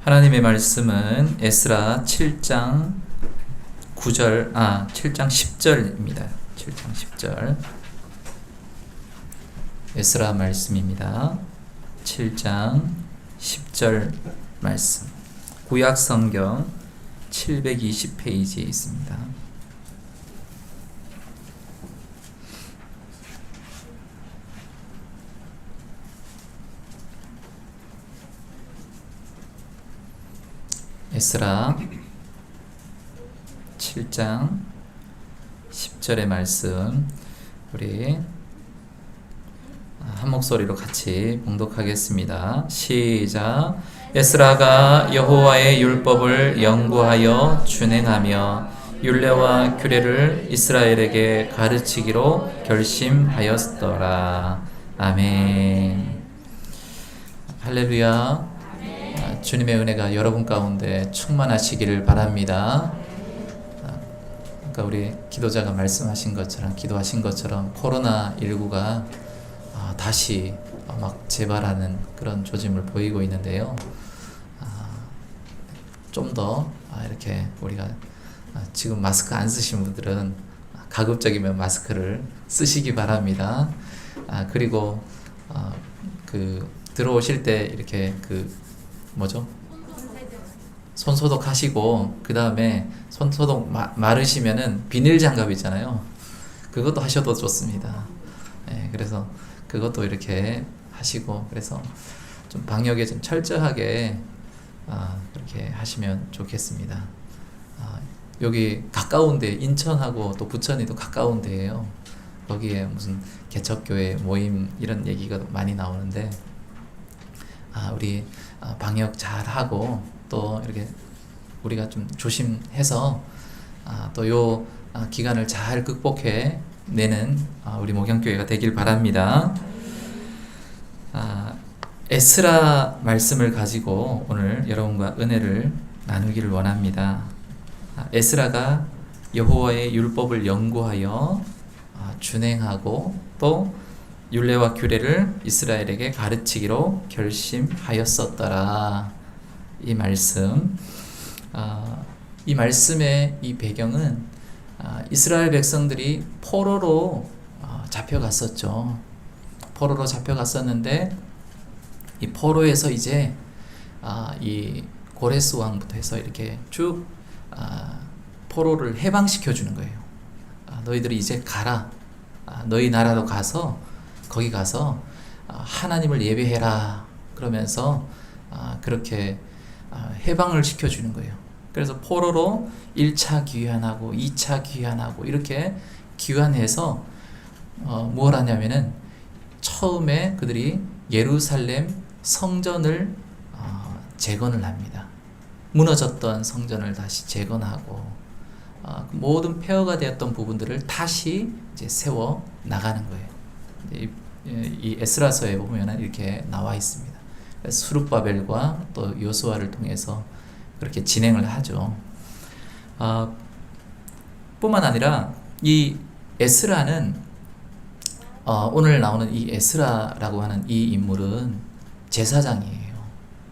하나님의 말씀은 에스라 7장 7장 10절입니다. 7장 10절. 에스라 말씀입니다. 7장 10절 말씀. 구약 성경 720페이지에 있습니다. 에스라 7장 10절의 말씀 우리 한 목소리로 같이 봉독하겠습니다. 시작. 에스라가 여호와의 율법을 연구하여 준행하며 율례와 규례를 이스라엘에게 가르치기로 결심하였더라. 아멘. 할렐루야. 주님의 은혜가 여러분 가운데 충만하시기를 바랍니다. 그러니까 우리 기도자가 말씀하신 것처럼, 기도하신 것처럼 코로나19가 다시 막 재발하는 그런 조짐을 보이고 있는데요. 좀 더 이렇게 우리가 지금 마스크 안 쓰신 분들은 가급적이면 마스크를 쓰시기 바랍니다. 그리고 들어오실 때 이렇게 손 소독하시고, 그 다음에 손 소독 마르시면은 비닐 장갑 있잖아요. 그것도 하셔도 좋습니다. 그래서 그것도 이렇게 하시고, 그래서 좀 방역에 좀 철저하게 그렇게 하시면 좋겠습니다. 여기 가까운데, 인천하고 또 부천이 또 가까운 데예요. 거기에 무슨 개척교회 모임 이런 얘기가 많이 나오는데, 우리 방역 잘 하고 또 이렇게 우리가 좀 조심해서 또 요 기간을 잘 극복해 내는 우리 목양교회가 되길 바랍니다. 에스라 말씀을 가지고 오늘 여러분과 은혜를 나누기를 원합니다. 에스라가 여호와의 율법을 연구하여 준행하고 또 율례와 규례를 이스라엘에게 가르치기로 결심하였었더라. 이 말씀, 이 말씀의 이 배경은 이스라엘 백성들이 포로로 잡혀갔었죠. 포로로 잡혀갔었는데 이 포로에서 이제 이 고레스 왕부터 해서 이렇게 쭉 포로를 해방시켜 주는 거예요. 너희들이 이제 가라. 너희 나라로 가서 거기 가서 하나님을 예배해라. 그러면서 그렇게 해방을 시켜주는 거예요. 그래서 포로로 1차 귀환하고 2차 귀환하고 이렇게 귀환해서 뭘 하냐면은 처음에 그들이 예루살렘 성전을 재건을 합니다. 무너졌던 성전을 다시 재건하고 모든 폐허가 되었던 부분들을 다시 이제 세워 나가는 거예요. 이 에스라서에 보면은 이렇게 나와 있습니다. 스룹바벨과 또 요수아를 통해서 그렇게 진행을 하죠. 뿐만 아니라 이 에스라는 오늘 나오는 이 에스라라고 하는 이 인물은 제사장이에요.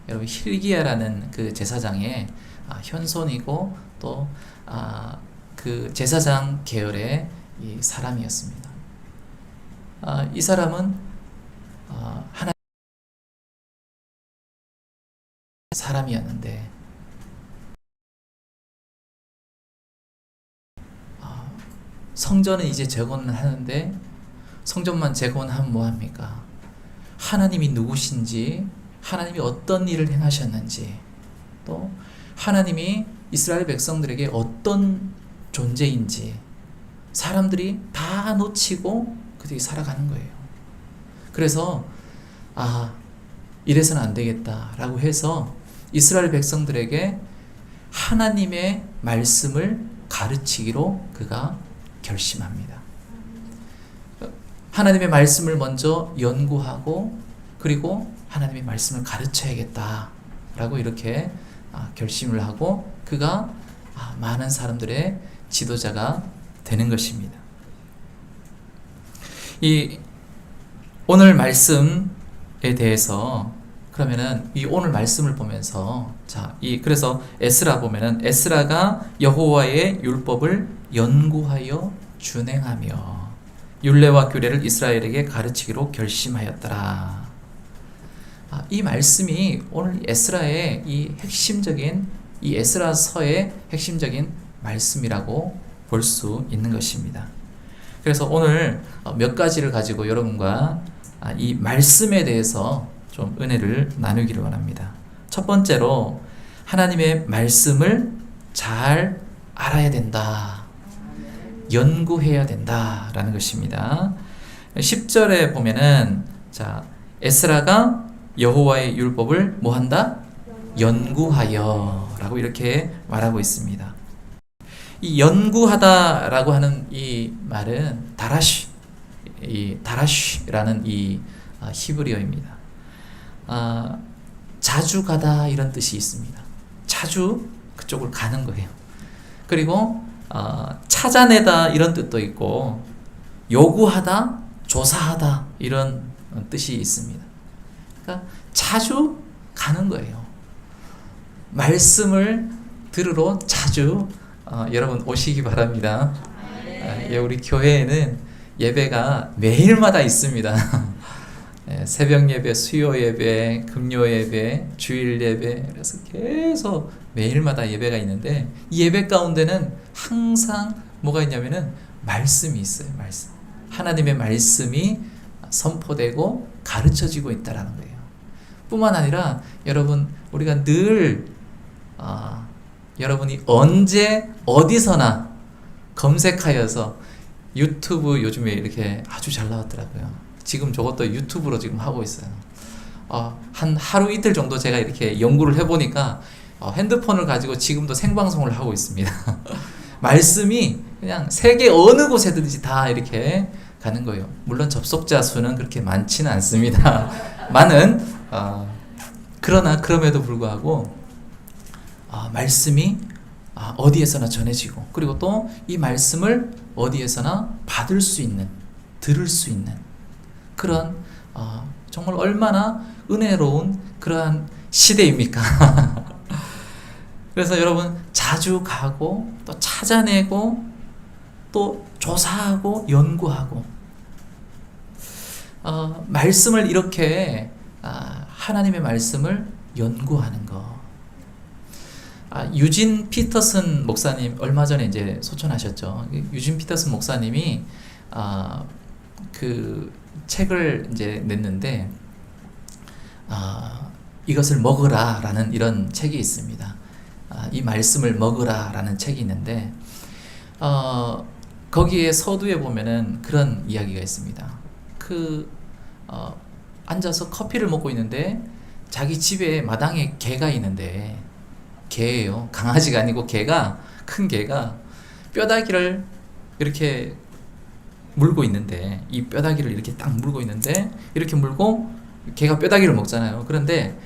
여러분 hil기야라는 그 제사장의 현손이고 또 그 제사장 계열의 이 사람이었습니다. 이 사람은 하나님 사람이었는데 성전은 이제 재건을 하는데 성전만 재건하면 뭐합니까? 하나님이 누구신지, 하나님이 어떤 일을 행하셨는지, 또 하나님이 이스라엘 백성들에게 어떤 존재인지 사람들이 다 놓치고 그들이 살아가는 거예요. 그래서 이래서는 안 되겠다라고 해서 이스라엘 백성들에게 하나님의 말씀을 가르치기로 그가 결심합니다. 하나님의 말씀을 먼저 연구하고 그리고 하나님의 말씀을 가르쳐야겠다라고 이렇게 결심을 하고 그가 많은 사람들의 지도자가 되는 것입니다. 이 오늘 말씀에 대해서 그러면은 이 오늘 말씀을 보면서 그래서 에스라 보면은 에스라가 여호와의 율법을 연구하여 준행하며 율례와 규례를 이스라엘에게 가르치기로 결심하였더라. 이 말씀이 오늘 에스라의 이 에스라서의 핵심적인 말씀이라고 볼 수 있는 것입니다. 그래서 오늘 몇 가지를 가지고 여러분과 이 말씀에 대해서 좀 은혜를 나누기를 원합니다. 첫 번째로 하나님의 말씀을 잘 알아야 된다. 연구해야 된다라는 것입니다. 10절에 보면은 에스라가 여호와의 율법을 뭐 한다? 연구하여 라고 이렇게 말하고 있습니다. 이 연구하다라고 하는 이 말은 다라쉬라는 이 히브리어입니다. 자주 가다 이런 뜻이 있습니다. 자주 그쪽을 가는 거예요. 그리고 찾아내다 이런 뜻도 있고 요구하다, 조사하다 이런 뜻이 있습니다. 그러니까 자주 가는 거예요. 말씀을 들으러 자주 여러분 오시기 바랍니다. 우리 교회에는 예배가 매일마다 있습니다. 새벽 예배, 수요 예배, 금요 예배, 주일 예배, 그래서 계속 매일마다 예배가 있는데 이 예배 가운데는 항상 뭐가 있냐면은 말씀이 있어요. 말씀. 하나님의 말씀이 선포되고 가르쳐지고 있다라는 거예요. 뿐만 아니라 여러분 우리가 늘 여러분이 언제 어디서나 검색하여서 유튜브 요즘에 이렇게 아주 잘 나왔더라고요. 지금 저것도 유튜브로 지금 하고 있어요. 한 하루 이틀 정도 제가 이렇게 연구를 해보니까 핸드폰을 가지고 지금도 생방송을 하고 있습니다. 말씀이 그냥 세계 어느 곳에든지 다 이렇게 가는 거예요. 물론 접속자 수는 그렇게 많지는 않습니다. 그러나 그럼에도 불구하고 말씀이 어디에서나 전해지고 그리고 또 이 말씀을 어디에서나 받을 수 있는, 들을 수 있는 그런 정말 얼마나 은혜로운 그러한 시대입니까? 그래서 여러분 자주 가고 또 찾아내고 또 조사하고 연구하고 말씀을 이렇게 하나님의 말씀을 연구하는 거. 유진 피터슨 목사님 얼마 전에 이제 소천하셨죠. 유진 피터슨 목사님이 그 책을 이제 냈는데 이것을 먹으라라는 이런 책이 있습니다. 이 말씀을 먹으라라는 책이 있는데 거기에 서두에 보면은 그런 이야기가 있습니다. 앉아서 커피를 먹고 있는데 자기 집에 마당에 개가 있는데 개예요. 강아지가 아니고 개가 큰 개가 뼈다귀를 이렇게 물고 있는데 이 뼈다귀를 이렇게 딱 물고 있는데 이렇게 물고 개가 뼈다귀를 먹잖아요. 그런데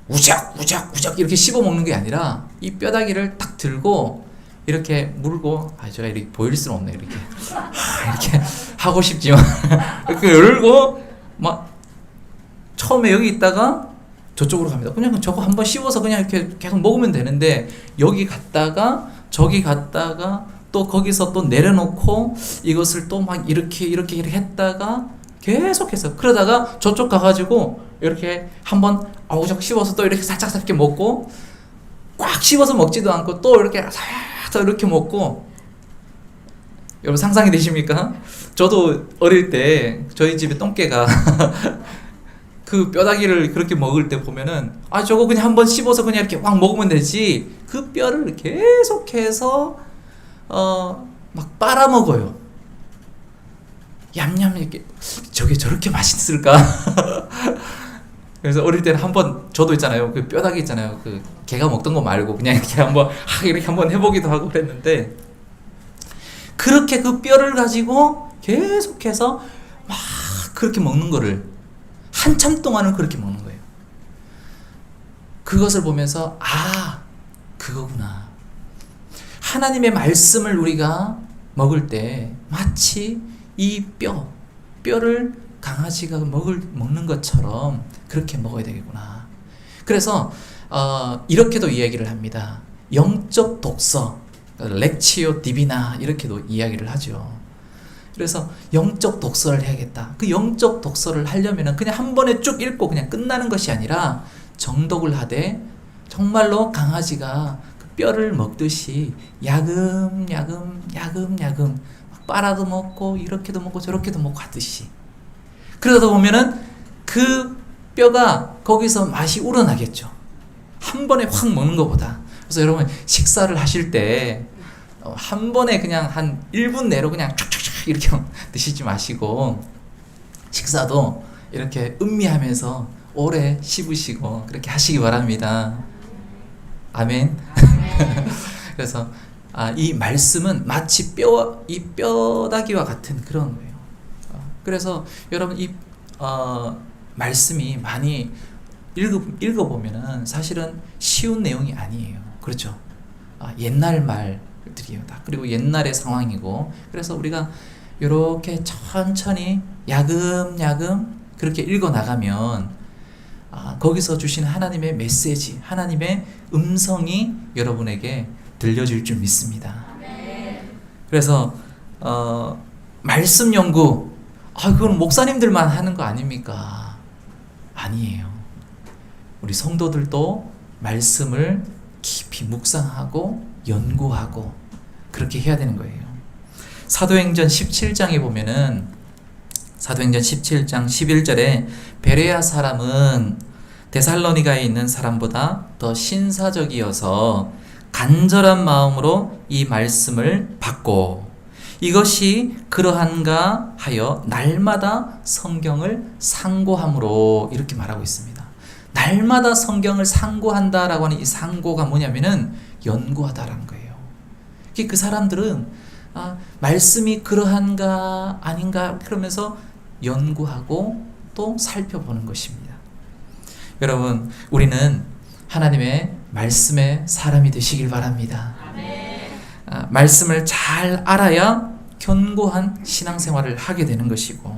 우작 이렇게 씹어 먹는 게 아니라 이 뼈다귀를 딱 들고 이렇게 물고 제가 이렇게 보일 수는 없네 이렇게 하고 싶지만 이렇게 열고 막 처음에 여기 있다가 저쪽으로 갑니다. 그냥 저거 한번 씹어서 그냥 이렇게 계속 먹으면 되는데 여기 갔다가 저기 갔다가 또 거기서 또 내려놓고 이것을 또 막 이렇게 했다가 계속해서 그러다가 저쪽 가가지고 이렇게 한번 아우적 씹어서 또 이렇게 살짝 먹고 꽉 씹어서 먹지도 않고 또 이렇게 살짝 이렇게 먹고 여러분 상상이 되십니까? 저도 어릴 때 저희 집에 똥개가 그 뼈다귀를 그렇게 먹을 때 보면은 저거 그냥 한번 씹어서 그냥 이렇게 확 먹으면 되지 그 뼈를 계속해서 막 빨아먹어요. 얌얌 이렇게 저게 저렇게 맛있을까? 그래서 어릴 때는 한번 저도 있잖아요. 그 뼈다귀 있잖아요. 그 개가 먹던 거 말고 그냥 이렇게 한번 해보기도 하고 그랬는데 그렇게 그 뼈를 가지고 계속해서 막 그렇게 먹는 거를 한참 동안은 그렇게 먹는 거예요. 그것을 보면서 그거구나. 하나님의 말씀을 우리가 먹을 때 마치 이 뼈를 강아지가 먹는 것처럼 그렇게 먹어야 되겠구나. 그래서 이렇게도 이야기를 합니다. 영적 독서, 렉치오 디비나 이렇게도 이야기를 하죠. 그래서 영적 독서를 해야겠다. 그 영적 독서를 하려면 그냥 한 번에 쭉 읽고 그냥 끝나는 것이 아니라 정독을 하되 정말로 강아지가 그 뼈를 먹듯이 야금야금 빨아도 먹고 이렇게도 먹고 저렇게도 먹고 하듯이, 그러다 보면은 그 뼈가 거기서 맛이 우러나겠죠. 한 번에 확 먹는 것보다. 그래서 여러분 식사를 하실 때 한 번에 그냥 한 1분 내로 그냥 촥촥촥 이렇게 드시지 마시고 식사도 이렇게 음미하면서 오래 씹으시고 그렇게 하시기 바랍니다. 아멘. 그래서 이 말씀은 마치 이 뼈다귀와 같은 그런 거예요. 그래서 여러분 이 말씀이 많이 읽어보면은 사실은 쉬운 내용이 아니에요. 그렇죠? 옛날 말들이에요. 다. 그리고 옛날의 상황이고, 그래서 우리가 이렇게 천천히 야금야금 그렇게 읽어 나가면 거기서 주신 하나님의 메시지, 하나님의 음성이 여러분에게 들려질 줄 믿습니다. 그래서 말씀 연구, 그건 목사님들만 하는 거 아닙니까? 아니에요. 우리 성도들도 말씀을 깊이 묵상하고 연구하고 그렇게 해야 되는 거예요. 사도행전 17장에 보면은 사도행전 17장 11절에 베레아 사람은 데살로니가에 있는 사람보다 더 신사적이어서 간절한 마음으로 이 말씀을 받고 이것이 그러한가 하여 날마다 성경을 상고함으로 이렇게 말하고 있습니다. 날마다 성경을 상고한다라고 하는 이 상고가 뭐냐면은 연구하다라는 거예요. 그 사람들은 말씀이 그러한가 아닌가 그러면서 연구하고 또 살펴보는 것입니다. 여러분, 우리는 하나님의 말씀의 사람이 되시길 바랍니다. 말씀을 잘 알아야 견고한 신앙생활을 하게 되는 것이고,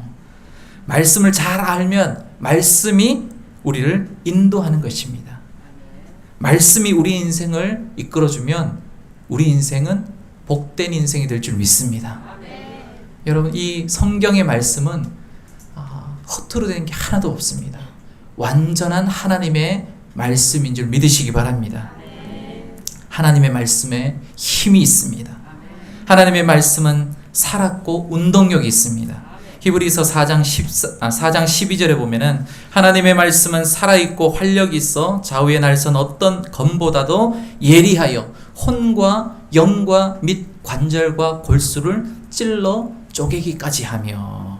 말씀을 잘 알면 말씀이 우리를 인도하는 것입니다. 말씀이 우리 인생을 이끌어주면 우리 인생은 복된 인생이 될 줄 믿습니다. 여러분, 이 성경의 말씀은 허투루 된 게 하나도 없습니다. 완전한 하나님의 말씀인 줄 믿으시기 바랍니다. 하나님의 말씀에 힘이 있습니다. 하나님의 말씀은 살았고 운동력이 있습니다. 히브리서 4장 12절에 보면은 하나님의 말씀은 살아있고 활력이 있어 좌우의 날선 어떤 검보다도 예리하여 혼과 영과 및 관절과 골수를 찔러 쪼개기까지 하며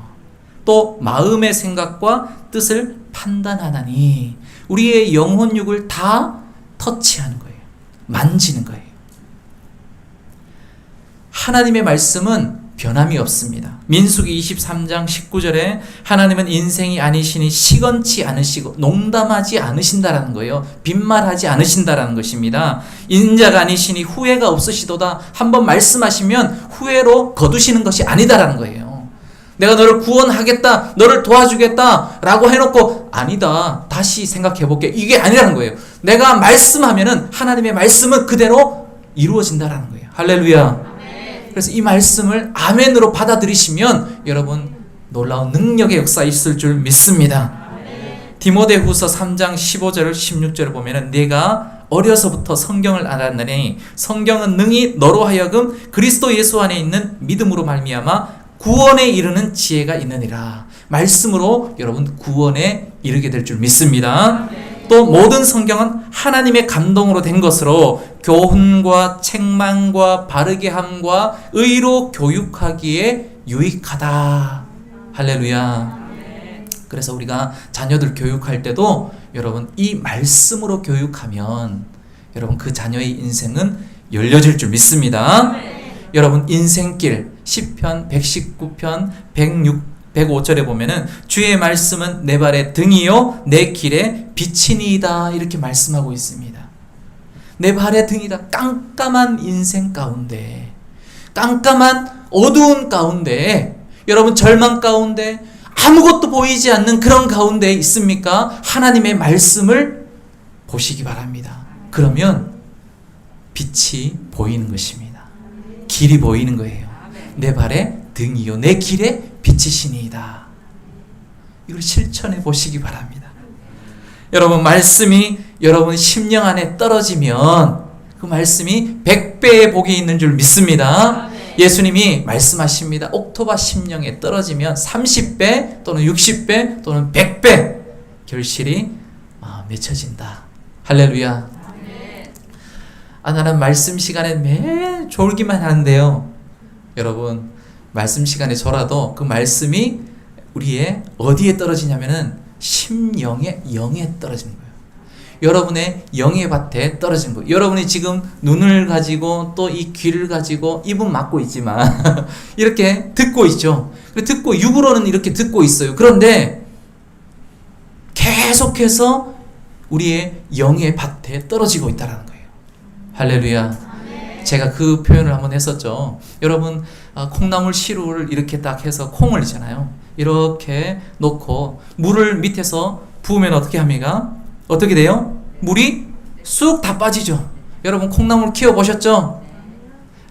또 마음의 생각과 뜻을 판단하나니 우리의 영혼육을 다 터치하는 거예요. 만지는 거예요. 하나님의 말씀은 변함이 없습니다. 민수기 23장 19절에 하나님은 인생이 아니시니 시건치 않으시고 농담하지 않으신다라는 거예요. 빈말하지 않으신다라는 것입니다. 인자가 아니시니 후회가 없으시도다. 한번 말씀하시면 후회로 거두시는 것이 아니다라는 거예요. 내가 너를 구원하겠다, 너를 도와주겠다 라고 해놓고 아니다, 다시 생각해볼게, 이게 아니라는 거예요. 내가 말씀하면은 하나님의 말씀은 그대로 이루어진다라는 거예요. 할렐루야. 그래서 이 말씀을 아멘으로 받아들이시면 여러분 놀라운 능력의 역사 있을 줄 믿습니다. 디모데후서 3장 15절 16절을 보면은 내가 어려서부터 성경을 알았느니 성경은 능히 너로 하여금 그리스도 예수 안에 있는 믿음으로 말미암아 구원에 이르는 지혜가 있느니라. 말씀으로 여러분 구원에 이르게 될 줄 믿습니다. 또 모든 성경은 하나님의 감동으로 된 것으로 교훈과 책망과 바르게 함과 의로 교육하기에 유익하다. 할렐루야. 그래서 우리가 자녀들 교육할 때도 여러분 이 말씀으로 교육하면 여러분 그 자녀의 인생은 열려질 줄 믿습니다. 여러분 인생길 시편 119편 105절에 보면은 주의 말씀은 내 발의 등이요 내 길에 빛이니이다 이렇게 말씀하고 있습니다. 내 발의 등이다. 깜깜한 인생 가운데, 깜깜한 어두운 가운데, 여러분 절망 가운데 아무것도 보이지 않는 그런 가운데 있습니까? 하나님의 말씀을 보시기 바랍니다. 그러면 빛이 보이는 것입니다. 길이 보이는 거예요. 내 발의 등이요 내 길의 빛이시니이다. 이걸 실천해 보시기 바랍니다. 여러분, 말씀이 여러분 심령 안에 떨어지면 그 말씀이 100배의 복이 있는 줄 믿습니다. 예수님이 말씀하십니다. 옥토바 심령에 떨어지면 30배 또는 60배 또는 100배 결실이 맺혀진다. 할렐루야. 나는 말씀 시간에 매일 졸기만 하는데요. 여러분, 말씀 시간에 졸아도 그 말씀이 우리의 어디에 떨어지냐면은 심령의 영에 떨어지는 거예요. 여러분의 영의 밭에 떨어진 거예요. 여러분이 지금 눈을 가지고 또 이 귀를 가지고 입은 막고 있지만 이렇게 듣고 있죠. 듣고 육으로는 이렇게 듣고 있어요. 그런데 계속해서 우리의 영의 밭에 떨어지고 있다는 거예요. 할렐루야. 제가 그 표현을 한번 했었죠. 여러분, 콩나물 시루를 이렇게 딱 해서 콩을 있잖아요. 이렇게 놓고 물을 밑에서 부으면 어떻게 합니까? 어떻게 돼요? 물이 쑥 다 빠지죠. 여러분, 콩나물 키워보셨죠?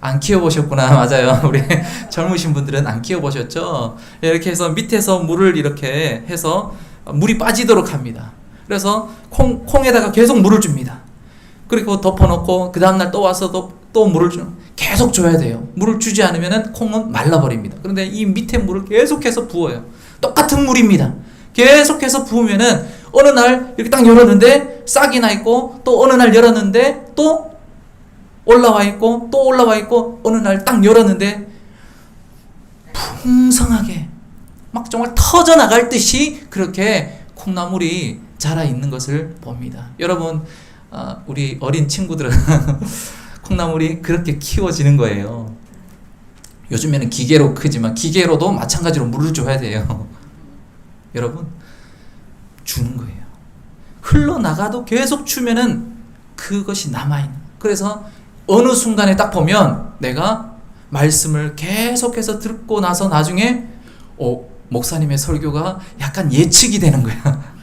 안 키워보셨구나. 맞아요. 우리 젊으신 분들은 안 키워보셨죠? 이렇게 해서 밑에서 물을 이렇게 해서 물이 빠지도록 합니다. 그래서 콩에다가 계속 물을 줍니다. 그리고 덮어놓고 그 다음날 또 와서 또 물을 계속 줘야 돼요. 물을 주지 않으면 콩은 말라버립니다. 그런데 이 밑에 물을 계속해서 부어요. 똑같은 물입니다. 계속해서 부으면은 어느 날 이렇게 딱 열었는데 싹이 나 있고, 또 어느 날 열었는데 또 올라와 있고, 또 올라와 있고, 어느 날 딱 열었는데 풍성하게 막 정말 터져나갈 듯이 그렇게 콩나물이 자라 있는 것을 봅니다. 여러분, 우리 어린 친구들은 콩나물이 그렇게 키워지는 거예요. 요즘에는 기계로 크지만 기계로도 마찬가지로 물을 줘야 돼요. 여러분, 주는 거예요. 흘러나가도 계속 주면은 그것이 남아있는. 그래서 어느 순간에 딱 보면 내가 말씀을 계속해서 듣고 나서 나중에 목사님의 설교가 약간 예측이 되는 거야.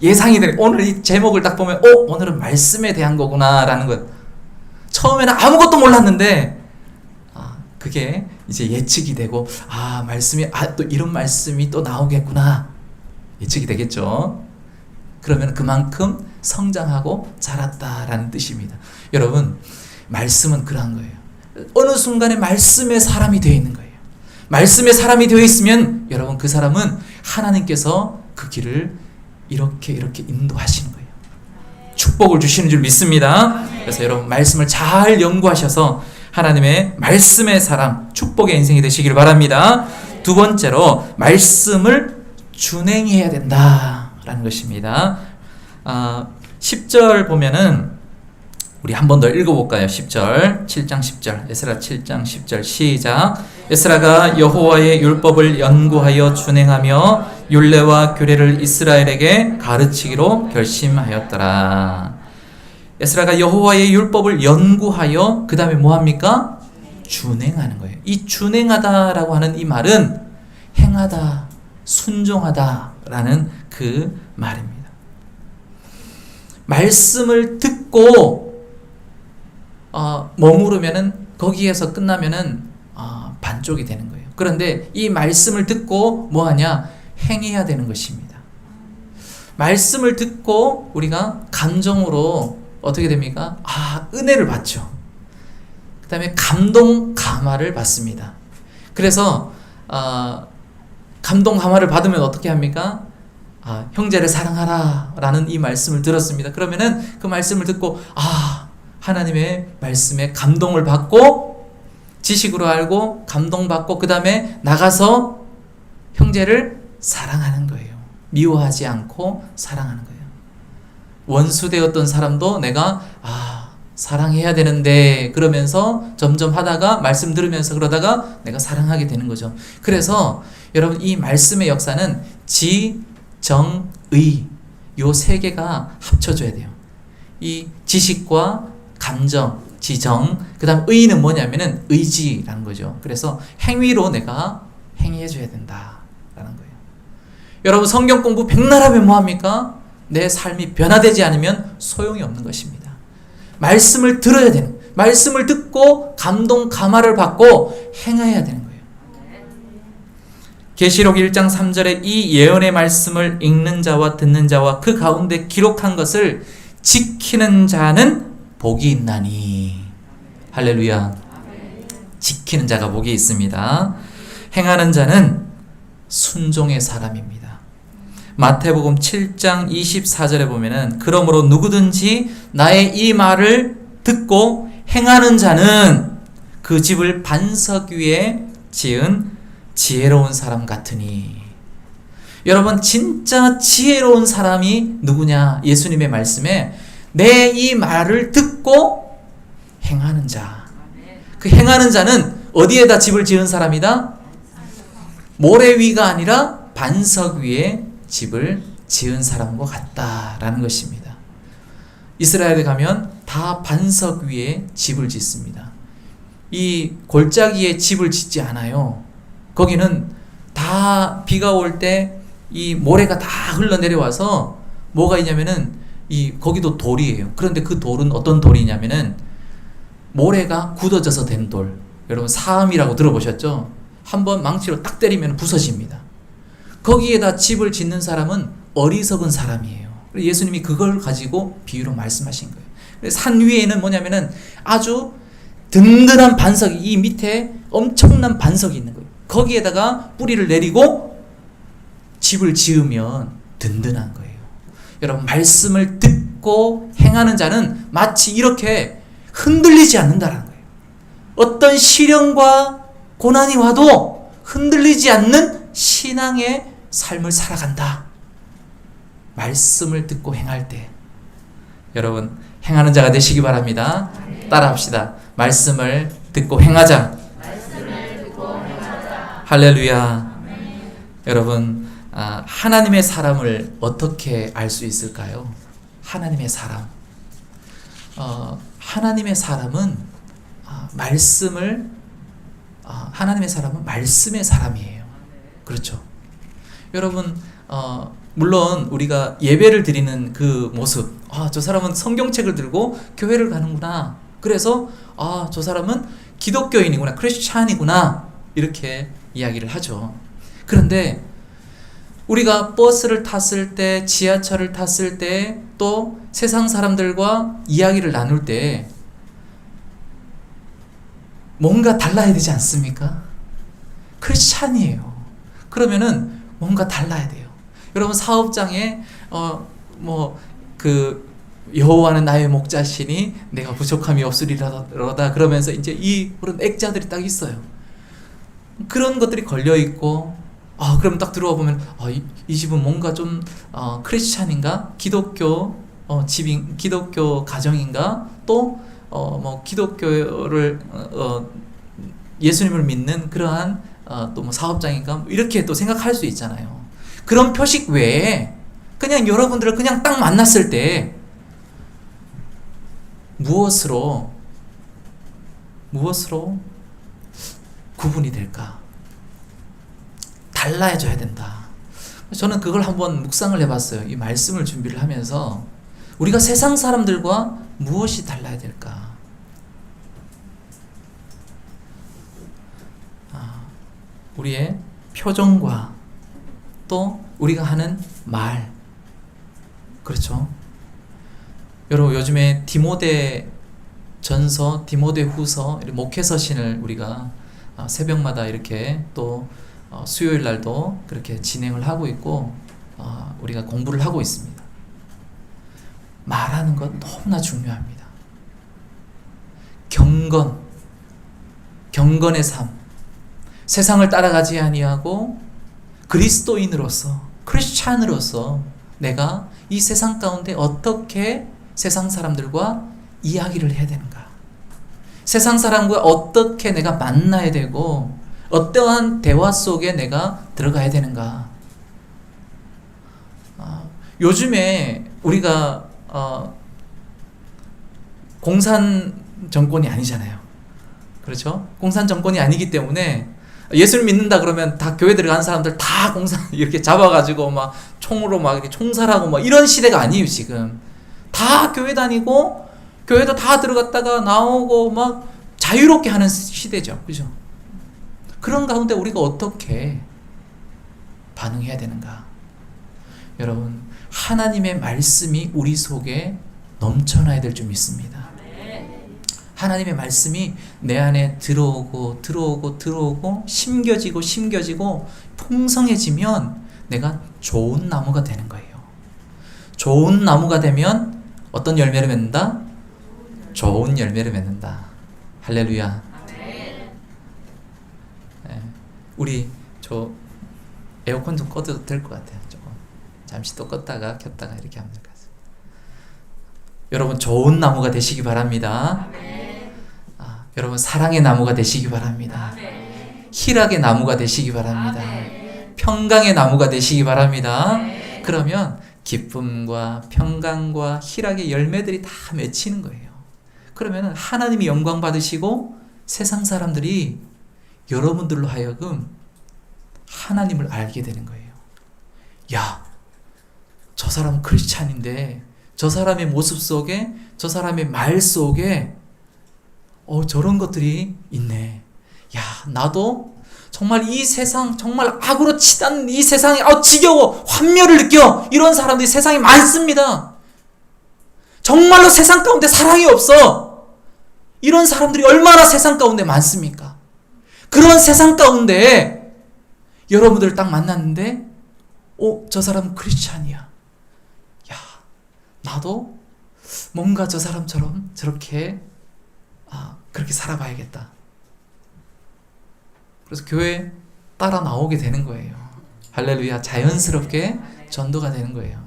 예상이 돼. 오늘 이 제목을 딱 보면 오늘은 말씀에 대한 거구나 라는 것. 처음에는 아무것도 몰랐는데 그게 이제 예측이 되고 말씀이 또 이런 말씀이 또 나오겠구나 예측이 되겠죠. 그러면 그만큼 성장하고 자랐다라는 뜻입니다. 여러분, 말씀은 그러한 거예요. 어느 순간에 말씀의 사람이 되어 있는 거예요. 말씀의 사람이 되어 있으면 여러분, 그 사람은 하나님께서 그 길을 이렇게 인도하시는 거예요. 축복을 주시는 줄 믿습니다. 그래서 여러분, 말씀을 잘 연구하셔서 하나님의 말씀의 사람, 축복의 인생이 되시길 바랍니다. 두 번째로, 말씀을 준행해야 된다라는 것입니다. 10절 보면은 우리 한 번 더 읽어볼까요? 10절, 7장 10절, 에스라 7장 10절 시작. 에스라가 여호와의 율법을 연구하여 준행하며 율례와 규례를 이스라엘에게 가르치기로 결심하였더라. 에스라가 여호와의 율법을 연구하여 그 다음에 뭐합니까? 준행하는 거예요. 이 준행하다라고 하는 이 말은 행하다, 순종하다라는 그 말입니다. 말씀을 듣고 머무르면은 거기에서 끝나면은 반쪽이 되는 거예요. 그런데 이 말씀을 듣고 뭐하냐? 행해야 되는 것입니다. 말씀을 듣고 우리가 감정으로 어떻게 됩니까? 은혜를 받죠. 그 다음에 감동 감화를 받습니다. 그래서 감동 감화를 받으면 어떻게 합니까? 형제를 사랑하라 라는 이 말씀을 들었습니다. 그러면은 그 말씀을 듣고 하나님의 말씀에 감동을 받고 지식으로 알고 감동받고 그 다음에 나가서 형제를 사랑하는 거예요. 미워하지 않고 사랑하는 거예요. 원수되었던 사람도 내가 사랑해야 되는데 그러면서 점점 하다가 말씀 들으면서 그러다가 내가 사랑하게 되는 거죠. 그래서 여러분, 이 말씀의 역사는 지, 정, 의 요 세 개가 합쳐져야 돼요. 이 지식과 감정, 지정, 그 다음 의는 뭐냐면은 의지라는 거죠. 그래서 행위로 내가 행위해줘야 된다라는 거예요. 여러분, 성경 공부 백날 하면 뭐합니까? 내 삶이 변화되지 않으면 소용이 없는 것입니다. 말씀을 들어야 되는, 말씀을 듣고 감동 감화를 받고 행해야 되는 거예요. 계시록 1장 3절에 이 예언의 말씀을 읽는 자와 듣는 자와 그 가운데 기록한 것을 지키는 자는 복이 있나니. 할렐루야. 지키는 자가 복이 있습니다. 행하는 자는 순종의 사람입니다. 마태복음 7장 24절에 보면은 그러므로 누구든지 나의 이 말을 듣고 행하는 자는 그 집을 반석 위에 지은 지혜로운 사람 같으니. 여러분, 진짜 지혜로운 사람이 누구냐? 예수님의 말씀에 내 이 말을 듣고 행하는 자. 그 행하는 자는 어디에다 집을 지은 사람이다? 모래 위가 아니라 반석 위에 집을 지은 사람과 같다라는 것입니다. 이스라엘에 가면 다 반석 위에 집을 짓습니다. 이 골짜기에 집을 짓지 않아요. 거기는 다 비가 올 때 이 모래가 다 흘러내려와서 뭐가 있냐면은 거기도 돌이에요. 그런데 그 돌은 어떤 돌이냐면은 모래가 굳어져서 된 돌. 여러분, 사암이라고 들어보셨죠? 한번 망치로 딱 때리면 부서집니다. 거기에다 집을 짓는 사람은 어리석은 사람이에요. 예수님이 그걸 가지고 비유로 말씀하신 거예요. 산 위에는 뭐냐면은 아주 든든한 반석이, 이 밑에 엄청난 반석이 있는 거예요. 거기에다가 뿌리를 내리고 집을 지으면 든든한 거예요. 여러분, 말씀을 듣고 행하는 자는 마치 이렇게 흔들리지 않는다는 거예요. 어떤 시련과 고난이 와도 흔들리지 않는 신앙의 삶을 살아간다. 말씀을 듣고 행할 때. 여러분, 행하는 자가 되시기 바랍니다. 따라합시다. 말씀을 듣고 행하자. 할렐루야. 여러분, 하나님의 사람을 어떻게 알 수 있을까요? 하나님의 사람. 하나님의 사람은 하나님의 사람은 말씀의 사람이에요. 그렇죠? 여러분, 물론 우리가 예배를 드리는 그 모습, 저 사람은 성경책을 들고 교회를 가는구나. 그래서 저 사람은 기독교인이구나, 크리스찬이구나, 이렇게 이야기를 하죠. 그런데 우리가 버스를 탔을 때, 지하철을 탔을 때, 또 세상 사람들과 이야기를 나눌 때 뭔가 달라야 되지 않습니까? 크리스찬이에요. 그러면은 뭔가 달라야 돼요. 여러분, 사업장에 여호와는 나의 목자시니 내가 부족함이 없으리로다 그러면서 이제 그런 액자들이 딱 있어요. 그런 것들이 걸려 있고, 그럼 딱 들어와 보면 이 집은 뭔가 좀 크리스찬인가, 기독교 기독교 가정인가, 또 기독교를 예수님을 믿는 그러한 또 뭐 사업장인가, 이렇게 또 생각할 수 있잖아요. 그런 표식 외에 그냥 여러분들을 그냥 딱 만났을 때 무엇으로 구분이 될까? 달라져야 된다. 저는 그걸 한번 묵상을 해봤어요. 이 말씀을 준비를 하면서 우리가 세상 사람들과 무엇이 달라야 될까? 우리의 표정과 또 우리가 하는 말. 그렇죠? 여러분, 요즘에 디모데 전서, 디모데 후서, 목회서신을 우리가 새벽마다 이렇게 또 수요일 날도 그렇게 진행을 하고 있고, 우리가 공부를 하고 있습니다. 말하는 것 너무나 중요합니다. 경건의 삶. 세상을 따라가지 아니하고 그리스도인으로서, 크리스찬으로서 내가 이 세상 가운데 어떻게 세상 사람들과 이야기를 해야 되는가? 세상 사람과 어떻게 내가 만나야 되고 어떠한 대화 속에 내가 들어가야 되는가? 요즘에 우리가 공산 정권이 아니잖아요. 그렇죠? 공산 정권이 아니기 때문에 예수를 믿는다 그러면 다 교회 들어간 사람들 다 공산 이렇게 잡아가지고 막 총으로 막 이렇게 총살하고 막 이런 시대가 아니에요. 지금 다 교회 다니고 교회도 다 들어갔다가 나오고 막 자유롭게 하는 시대죠. 그죠? 그런 가운데 우리가 어떻게 반응해야 되는가? 여러분, 하나님의 말씀이 우리 속에 넘쳐나야 될 줄 믿습니다. 하나님의 말씀이 내 안에 들어오고 심겨지고 풍성해지면 내가 좋은 나무가 되는 거예요. 좋은 나무가 되면 어떤 열매를 맺는다? 좋은 열매를 맺는다. 할렐루야. 네. 우리 저 에어컨 좀 꺼도 될 것 같아요. 조금 잠시 또 껐다가 켰다가 이렇게 하면 될 것 같습니다. 여러분, 좋은 나무가 되시기 바랍니다. 여러분, 사랑의 나무가 되시기 바랍니다. 희락의 나무가 되시기 바랍니다. 평강의 나무가 되시기 바랍니다. 그러면 기쁨과 평강과 희락의 열매들이 다 맺히는 거예요. 그러면 하나님이 영광 받으시고 세상 사람들이 여러분들로 하여금 하나님을 알게 되는 거예요. 야, 저 사람은 크리스찬인데 저 사람의 모습 속에, 저 사람의 말 속에 저런 것들이 있네. 야, 나도 정말 이 세상, 정말 악으로 치닫는 이 세상에 지겨워, 환멸을 느껴. 이런 사람들이 세상에 많습니다. 정말로 세상 가운데 사랑이 없어. 이런 사람들이 얼마나 세상 가운데 많습니까? 그런 세상 가운데 여러분들 딱 만났는데 저 사람은 크리스찬이야. 야, 나도 뭔가 저 사람처럼 저렇게 그렇게 살아봐야겠다. 그래서 교회 따라 나오게 되는 거예요. 할렐루야. 자연스럽게 전도가 되는 거예요.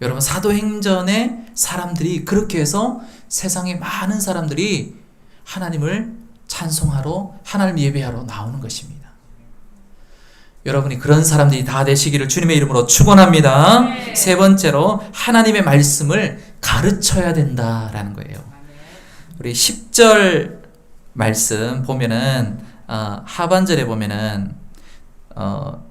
여러분, 사도행전의 사람들이 그렇게 해서 세상에 많은 사람들이 하나님을 찬송하러, 하나님 예배하러 나오는 것입니다. 여러분이 그런 사람들이 다 되시기를 주님의 이름으로 축원합니다. 세 번째로, 하나님의 말씀을 가르쳐야 된다라는 거예요. 우리 10절 말씀 보면은 하반절에 보면은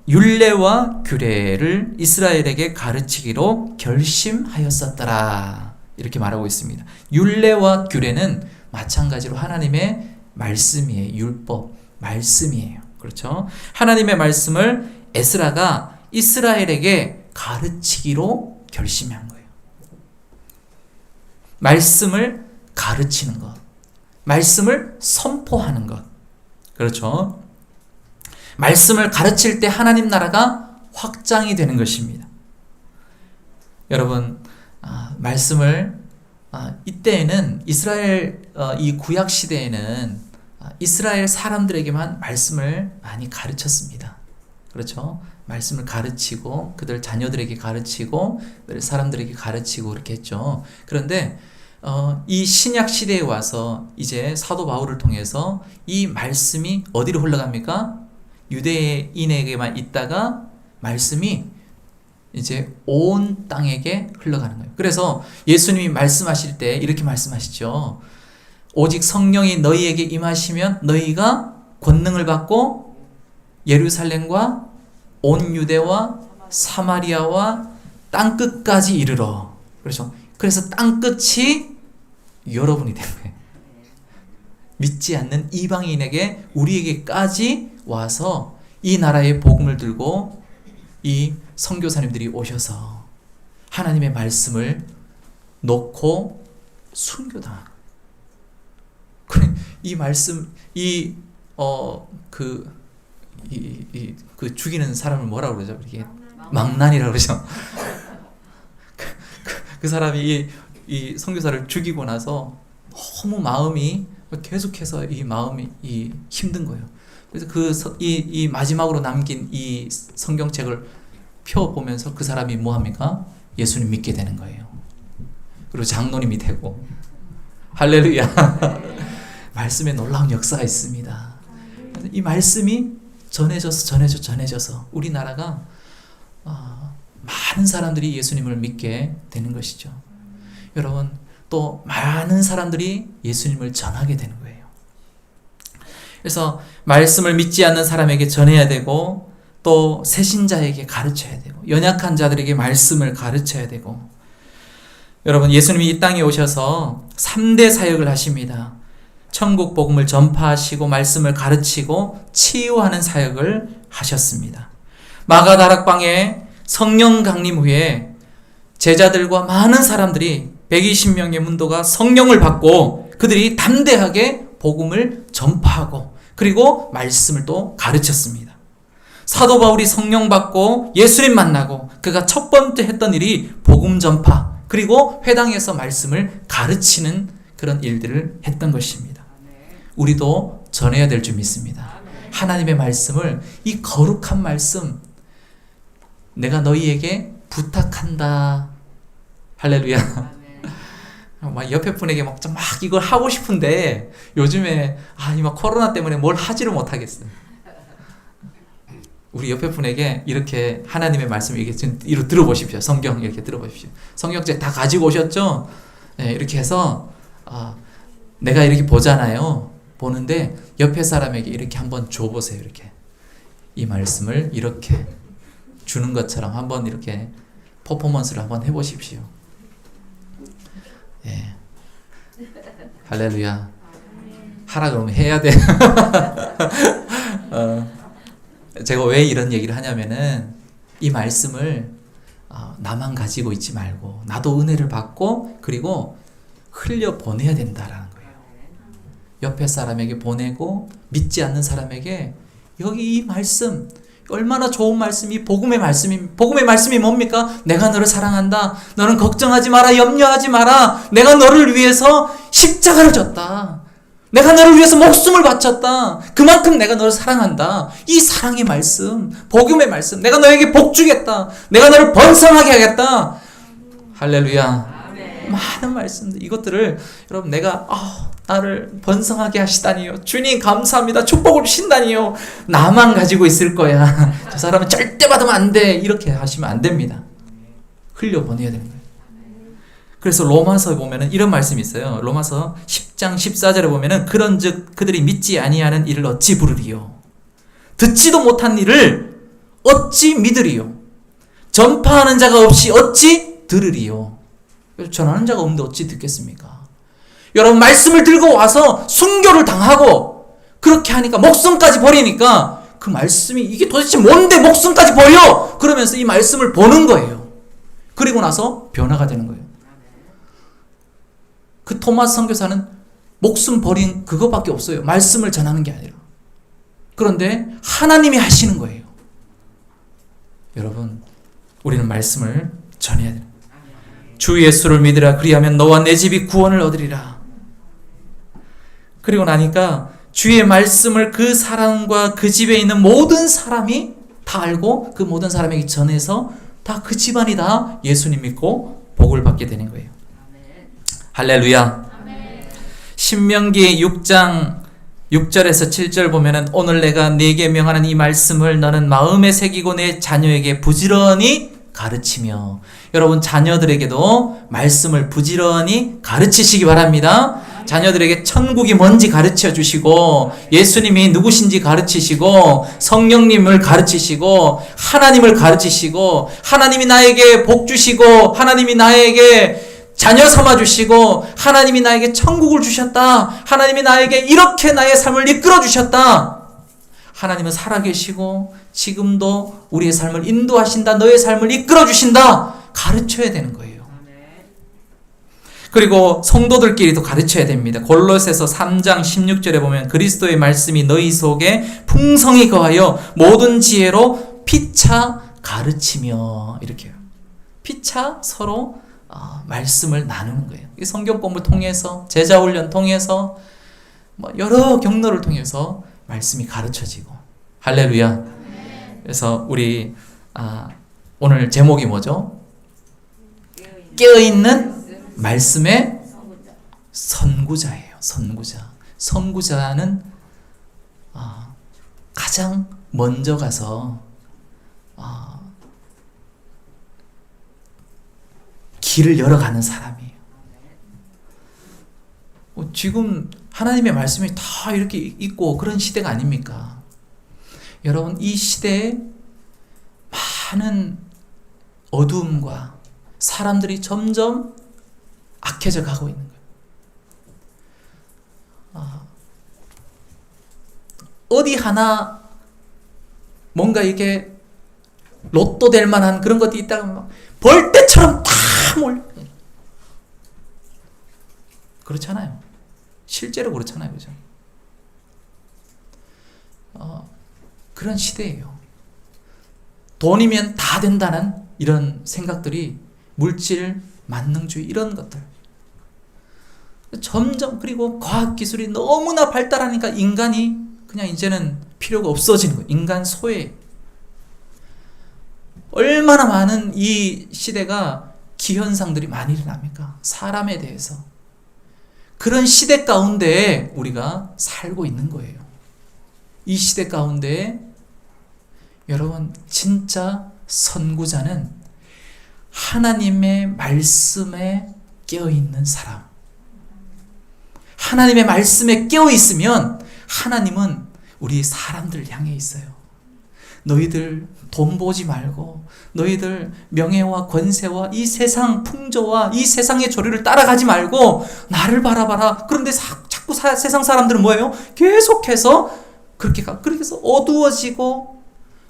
율례와 규례를 이스라엘에게 가르치기로 결심하였었더라 이렇게 말하고 있습니다. 율례와 규례는 마찬가지로 하나님의 말씀이에요. 율법, 말씀이에요. 그렇죠? 하나님의 말씀을 에스라가 이스라엘에게 가르치기로 결심한 거예요. 말씀을 가르치는 것, 말씀을 선포하는 것. 그렇죠? 말씀을 가르칠 때 하나님 나라가 확장이 되는 것입니다. 여러분, 말씀을 이때에는 이스라엘 이 구약 시대에는 이스라엘 사람들에게만 말씀을 많이 가르쳤습니다. 그렇죠? 말씀을 가르치고 그들 자녀들에게 가르치고 사람들에게 가르치고 그렇게 했죠. 그런데 이 신약 시대에 와서 이제 사도 바울을 통해서 이 말씀이 어디로 흘러갑니까? 유대인에게만 있다가 말씀이 이제 온 땅에게 흘러가는 거예요. 그래서 예수님이 말씀하실 때 이렇게 말씀하시죠. 오직 성령이 너희에게 임하시면 너희가 권능을 받고 예루살렘과 온 유대와 사마리아와 땅끝까지 이르러. 그렇죠? 그래서 땅끝이 여러분이 된 거예요. 믿지 않는 이방인에게 우리에게까지 와서 이 나라의 복음을 들고 이 선교사님들이 오셔서 하나님의 말씀을 놓고 순교당하고 이 말씀 그 죽이는 사람을 뭐라고 그러죠? 이게 망난이라고 그러죠. 그 사람이 이 선교사를 죽이고 나서 너무 마음이 계속해서 이 마음이 힘든 거예요. 그래서 이 마지막으로 남긴 이 성경책을 펴보면서 그 사람이 뭐 합니까? 예수님 믿게 되는 거예요. 그리고 장로님이 되고. 할렐루야. 말씀에 놀라운 역사가 있습니다. 이 말씀이 전해져서 우리나라가 많은 사람들이 예수님을 믿게 되는 것이죠. 여러분, 또 많은 사람들이 예수님을 전하게 되는 거예요. 그래서 말씀을 믿지 않는 사람에게 전해야 되고 또 새신자에게 가르쳐야 되고 연약한 자들에게 말씀을 가르쳐야 되고 여러분 예수님이 이 땅에 오셔서 3대 사역을 하십니다. 천국 복음을 전파하시고 말씀을 가르치고 치유하는 사역을 하셨습니다. 마가다락방에 성령 강림 후에 제자들과 많은 사람들이 120명의 문도가 성령을 받고 그들이 담대하게 복음을 전파하고 그리고 말씀을 또 가르쳤습니다. 사도 바울이 성령 받고 예수님 만나고 그가 첫 번째 했던 일이 복음 전파 그리고 회당에서 말씀을 가르치는 그런 일들을 했던 것입니다. 우리도 전해야 될 줄 믿습니다. 하나님의 말씀을 이 거룩한 말씀 내가 너희에게 부탁한다. 할렐루야. 막 옆에 분에게 막 이걸 하고 싶은데 요즘에 막 코로나 때문에 뭘 하지를 못하겠어요. 우리 옆에 분에게 이렇게 하나님의 말씀을 이렇게 들어보십시오. 성경 이렇게 들어보십시오. 성경책 다 가지고 오셨죠? 네, 이렇게 해서 내가 이렇게 보잖아요. 보는데 옆에 사람에게 이렇게 한번 줘보세요. 이렇게 이 말씀을 이렇게 주는 것처럼 한번 이렇게 퍼포먼스를 한번 해보십시오. 예. 할렐루야. 하라 그러면 해야 돼. 제가 왜 이런 얘기를 하냐면은 이 말씀을 나만 가지고 있지 말고 나도 은혜를 받고 그리고 흘려 보내야 된다라는 거예요. 옆에 사람에게 보내고 믿지 않는 사람에게 여기 이 말씀 얼마나 좋은 말씀이 복음의 말씀이 뭡니까? 내가 너를 사랑한다. 너는 걱정하지 마라. 염려하지 마라. 내가 너를 위해서 십자가를 졌다. 내가 너를 위해서 목숨을 바쳤다. 그만큼 내가 너를 사랑한다. 이 사랑의 말씀, 복음의 말씀, 내가 너에게 복 주겠다. 내가 너를 번성하게 하겠다. 할렐루야. 아멘. 많은 말씀들, 이것들을 여러분 내가 나를 번성하게 하시다니요. 주님 감사합니다. 축복을 주신다니요. 나만 가지고 있을 거야. 저 사람은 절대 받으면 안 돼. 이렇게 하시면 안 됩니다. 흘려보내야 되는 거예요. 그래서 로마서에 보면은 이런 말씀이 있어요. 로마서 10장 14절에 보면은 그런즉 그들이 믿지 아니하는 일을 어찌 부르리요. 듣지도 못한 일을 어찌 믿으리요. 전파하는 자가 없이 어찌 들으리요. 전하는 자가 없는데 어찌 듣겠습니까? 여러분 말씀을 들고 와서 순교를 당하고 그렇게 하니까 목숨까지 버리니까 그 말씀이 이게 도대체 뭔데 목숨까지 버려? 그러면서 이 말씀을 보는 거예요. 그리고 나서 변화가 되는 거예요. 그 토마스 선교사는 목숨 버린 그거밖에 없어요. 말씀을 전하는 게 아니라. 그런데 하나님이 하시는 거예요. 여러분 우리는 말씀을 전해야 돼요. 주 예수를 믿으라. 그리하면 너와 내 집이 구원을 얻으리라. 그리고 나니까 주의 말씀을 그 사람과 그 집에 있는 모든 사람이 다 알고 그 모든 사람에게 전해서 다 그 집안이 다 예수님 믿고 복을 받게 되는 거예요. 할렐루야. 신명기 6장 6절에서 7절 보면은 오늘 내가 네게 명하는 이 말씀을 너는 마음에 새기고 내 자녀에게 부지런히 가르치며. 여러분 자녀들에게도 말씀을 부지런히 가르치시기 바랍니다. 자녀들에게 천국이 뭔지 가르쳐 주시고 예수님이 누구신지 가르치시고 성령님을 가르치시고 하나님을 가르치시고 하나님이 나에게 복 주시고 하나님이 나에게 자녀 삼아 주시고 하나님이 나에게 천국을 주셨다. 하나님이 나에게 이렇게 나의 삶을 이끌어 주셨다. 하나님은 살아계시고 지금도 우리의 삶을 인도하신다. 너의 삶을 이끌어 주신다. 가르쳐야 되는 거예요. 그리고 성도들끼리도 가르쳐야 됩니다. 골로새서 3장 16절에 보면 그리스도의 말씀이 너희 속에 풍성히 거하여 모든 지혜로 피차 가르치며 이렇게요. 피차 서로 말씀을 나누는 거예요. 이 성경 공부 통해서 제자 훈련 통해서 여러 경로를 통해서 말씀이 가르쳐지고. 할렐루야. 그래서 우리 오늘 제목이 뭐죠? 깨어있는 말씀의 선구자예요. 선구자. 선구자는 가장 먼저 가서 길을 열어가는 사람이에요. 지금 하나님의 말씀이 다 이렇게 있고 그런 시대가 아닙니까? 여러분 이 시대에 많은 어두움과 사람들이 점점 악해져 가고 있는 거예요. 어디 하나 뭔가 이게 로또 될 만한 그런 것들이 있다가 막 벌떼처럼 다 몰려. 그렇잖아요. 실제로 그렇잖아요. 그죠? 그런 시대예요. 돈이면 다 된다는 이런 생각들이, 물질, 만능주의 이런 것들. 점점, 그리고 과학기술이 너무나 발달하니까 인간이 그냥 이제는 필요가 없어지는 거예요. 인간 소외. 얼마나 많은 이 시대가 기현상들이 많이 일어납니까? 사람에 대해서. 그런 시대 가운데 우리가 살고 있는 거예요. 이 시대 가운데 여러분, 진짜 선구자는 하나님의 말씀에 깨어있는 사람. 하나님의 말씀에 깨어있으면 하나님은 우리 사람들 향해 있어요. 너희들 돈 보지 말고, 너희들 명예와 권세와 이 세상 풍조와 이 세상의 조류를 따라가지 말고 나를 바라봐라. 그런데 자꾸 세상 사람들은 뭐예요? 계속해서 그렇게 해서 어두워지고,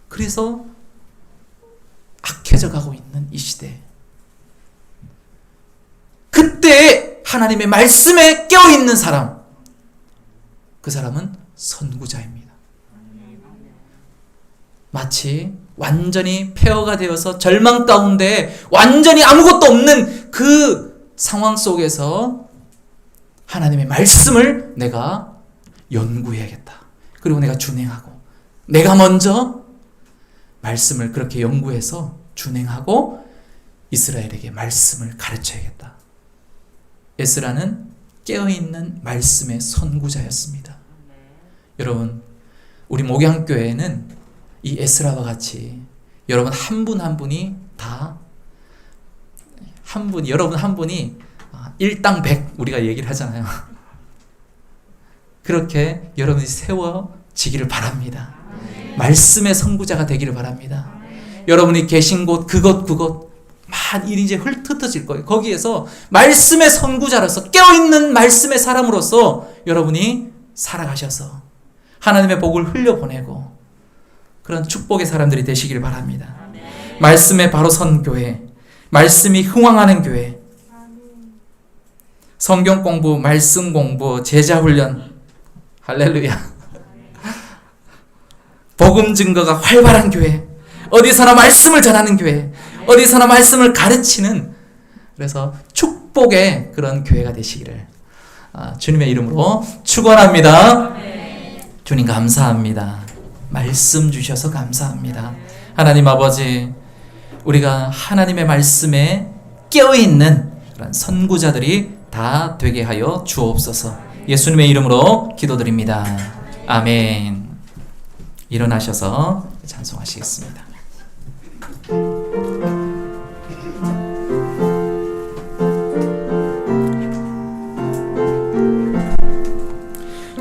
그래서 악해져 가고 있는 이 시대. 그때 하나님의 말씀에 깨어있는 사람, 그 사람은 선구자입니다. 마치 완전히 폐허가 되어서 절망 가운데 완전히 아무것도 없는 그 상황 속에서 하나님의 말씀을 내가 연구해야겠다. 그리고 내가 준행하고, 내가 먼저 말씀을 그렇게 연구해서 준행하고 이스라엘에게 말씀을 가르쳐야겠다. 에스라는 깨어있는 말씀의 선구자였습니다. 여러분, 우리 목양교회는 이 에스라와 같이 여러분 한 분 한 분이 다 여러분 한 분이 일당100 우리가 얘기를 하잖아요. 그렇게 여러분이 세워지기를 바랍니다. 말씀의 선구자가 되기를 바랍니다. 여러분이 계신 곳 그곳 막 일이 이제 흩어질 거예요. 거기에서 말씀의 선구자로서, 깨어있는 말씀의 사람으로서 여러분이 살아가셔서 하나님의 복을 흘려보내고 그런 축복의 사람들이 되시길 바랍니다. 말씀에 바로 선 교회, 말씀이 흥왕하는 교회, 성경 공부, 말씀 공부, 제자 훈련, 할렐루야. 복음 증거가 활발한 교회, 어디서나 말씀을 전하는 교회, 어디서나 말씀을 가르치는, 그래서 축복의 그런 교회가 되시기를 주님의 이름으로 축원합니다. 주님 감사합니다. 말씀 주셔서 감사합니다. 하나님 아버지, 우리가 하나님의 말씀에 깨어있는 그런 선구자들이 다 되게 하여 주옵소서. 예수님의 이름으로 기도드립니다. 아멘. 일어나셔서 찬송하시겠습니다.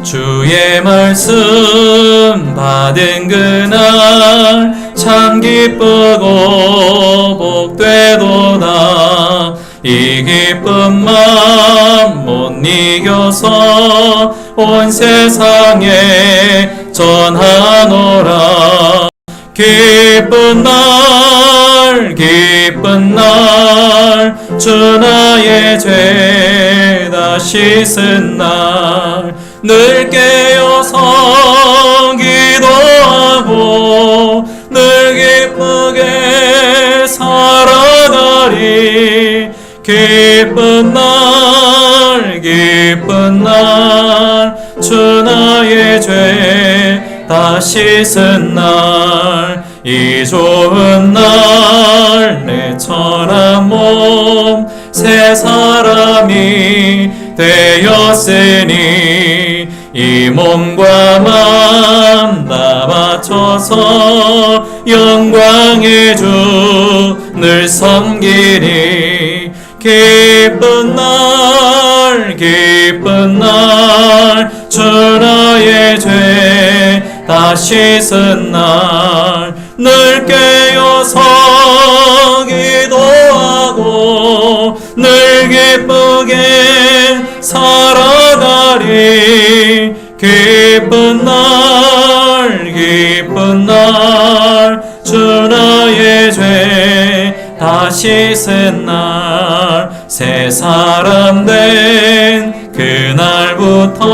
주의 말씀 받은 그날 참 기쁘고 복되도다. 이 기쁜 마음 못 이겨서 온 세상에 전하노라. 기쁜 날 주 나의 죄 다 씻은 날 늘 깨어서 기도하고 늘 기쁘게 살아가리. 기쁜 날 주 나의 죄 다 씻은 날 이 좋은 날 내 천한 몸 새 사람이 되었으니 이 몸과 마음 다 바쳐서 영광의 주 늘 섬기리. 기쁜 날 주 나의 죄 다 씻은 날 늘 깨어서 기도하고 늘 기쁘게 살아가리. 기쁜 날 주 나의 죄 다 씻은 날 새 사람 된 그날부터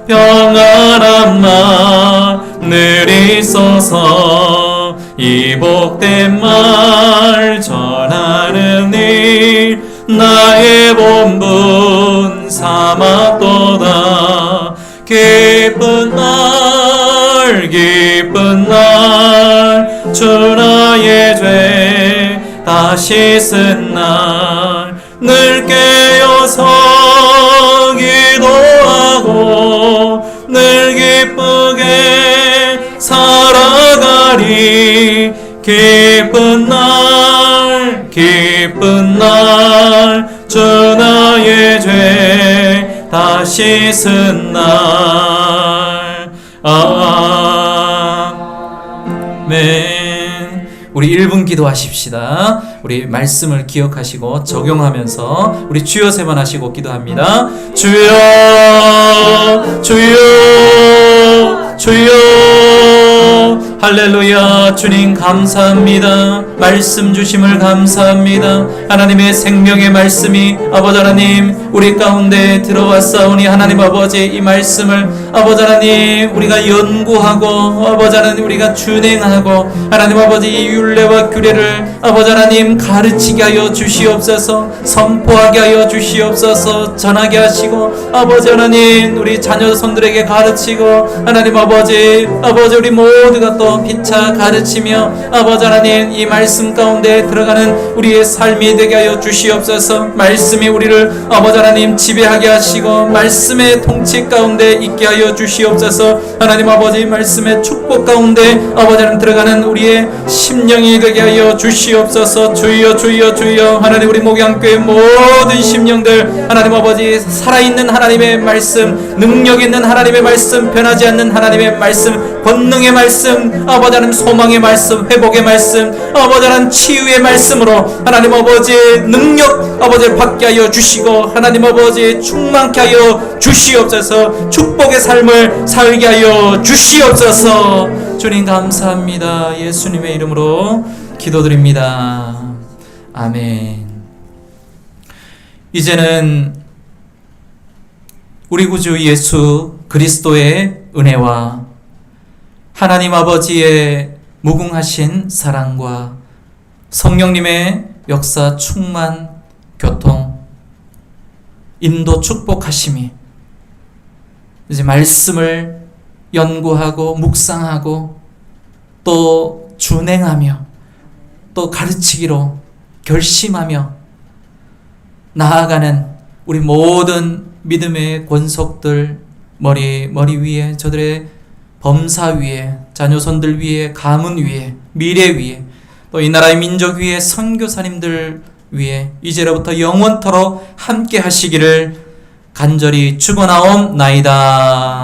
평안한 마늘 있어서 이 복된 말 전하는 일 나의 본분 삼았도다. 기쁜 날 주 나의 죄 다 씻은 날 늘 깨어서 기도하고 늘 기쁘게 살아가리. 기쁜 날 주 나의 죄 다 씻은 날. 아멘. 우리 1분 기도하십시다. 우리 말씀을 기억하시고 적용하면서 우리 주여 세 번 하시고 기도합니다. 주여, 주여, 주여. 할렐루야. 주님 감사합니다. 말씀 주심을 감사합니다. 하나님의 생명의 말씀이 아버지 하나님 우리 가운데 들어왔사오니 하나님 아버지 이 말씀을 아버지 하나님 우리가 연구하고 아버지 하나님 우리가 준행하고 하나님 아버지 이 율례와 규례를 아버지 하나님 가르치게 하여 주시옵소서. 선포하게 하여 주시옵소서. 전하게 하시고 아버지 하나님 우리 자녀손들에게 가르치고 하나님 아버지 우리 모두가 또 피차 가르치며 아버지 하나님 이 말씀 가운데 들어가는 우리의 삶이 되게 하여 주시옵소서. 말씀이 우리를 아버지 하나님 지배하게 하시고 말씀의 통치 가운데 있게 하여 주시옵소서. 하나님 아버지 말씀의 축복 가운데 아버지 하나님 들어가는 우리의 심령이 되게 하여 주시옵소서. 주여, 주여, 주여. 하나님 우리 목양교회 모든 심령들 하나님 아버지 살아있는 하나님의 말씀, 능력 있는 하나님의 말씀, 변하지 않는 하나님의 말씀, 권능의 말씀, 아버지 하나님 소망의 말씀, 회복의 말씀, 아버지 하나님 치유의 말씀으로 하나님 아버지 능력 아버지 받게 하여 주시고 하나님 아버지 충만케 하여 주시옵소서. 축복의 삶을 살게 하여 주시옵소서. 주님 감사합니다. 예수님의 이름으로 기도드립니다. 아멘. 이제는 우리 구주 예수 그리스도의 은혜와 하나님 아버지의 무궁하신 사랑과 성령님의 역사 충만 교통 인도 축복하심이 이제 말씀을 연구하고 묵상하고 또 준행하며 또 가르치기로 결심하며 나아가는 우리 모든 믿음의 권속들 머리 위에 저들의 범사 위에 자녀손들 위에 가문 위에 미래 위에 또 이 나라의 민족 위에 선교사님들 위에 이제로부터 영원토록 함께 하시기를 간절히 축원하옵나이다.